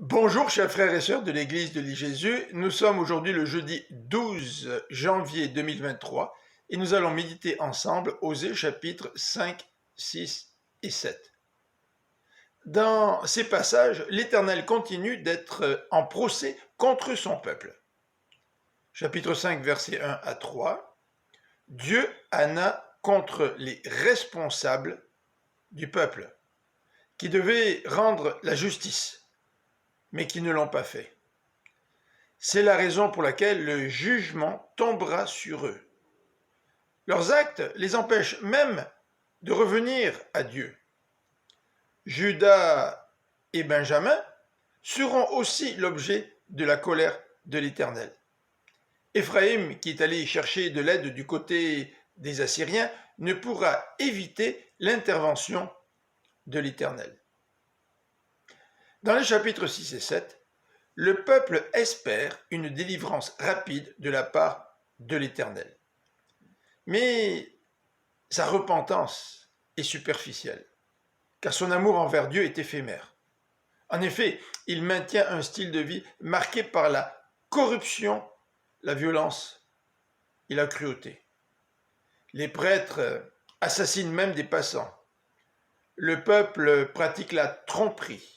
Bonjour chers frères et sœurs de l'église de l'I-Jésus, nous sommes aujourd'hui le jeudi 12 janvier 2023 et nous allons méditer ensemble Osée chapitres 5, 6 et 7. Dans ces passages, l'Éternel continue d'être en procès contre son peuple. Chapitre 5, versets 1 à 3, Dieu en a contre les responsables du peuple qui devaient rendre la justice, mais qui ne l'ont pas fait. C'est la raison pour laquelle le jugement tombera sur eux. Leurs actes les empêchent même de revenir à Dieu. Judas et Benjamin seront aussi l'objet de la colère de l'Éternel. Éphraïm, qui est allé chercher de l'aide du côté des Assyriens, ne pourra éviter l'intervention de l'Éternel. Dans les chapitres 6 et 7, le peuple espère une délivrance rapide de la part de l'Éternel. Mais sa repentance est superficielle, car son amour envers Dieu est éphémère. En effet, il maintient un style de vie marqué par la corruption, la violence et la cruauté. Les prêtres assassinent même des passants. Le peuple pratique la tromperie.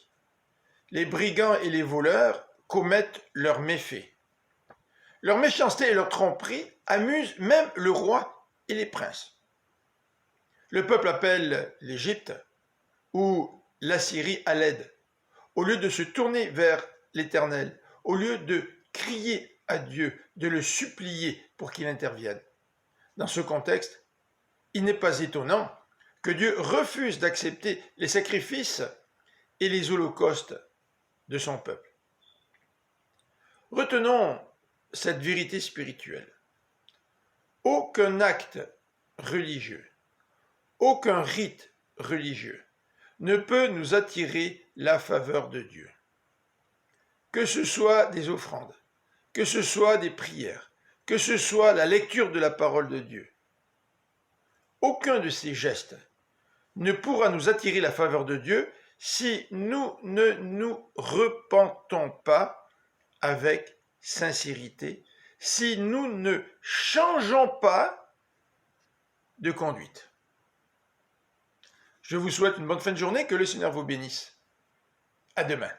Les brigands et les voleurs commettent leurs méfaits. Leur méchanceté et leur tromperie amusent même le roi et les princes. Le peuple appelle l'Égypte ou l'Assyrie à l'aide, au lieu de se tourner vers l'Éternel, au lieu de crier à Dieu, de le supplier pour qu'il intervienne. Dans ce contexte, il n'est pas étonnant que Dieu refuse d'accepter les sacrifices et les holocaustes de son peuple. Retenons cette vérité spirituelle. Aucun acte religieux, aucun rite religieux ne peut nous attirer la faveur de Dieu. Que ce soit des offrandes, que ce soit des prières, que ce soit la lecture de la parole de Dieu. Aucun de ces gestes ne pourra nous attirer la faveur de Dieu si nous ne nous repentons pas avec sincérité, si nous ne changeons pas de conduite. Je vous souhaite une bonne fin de journée, que le Seigneur vous bénisse. À demain.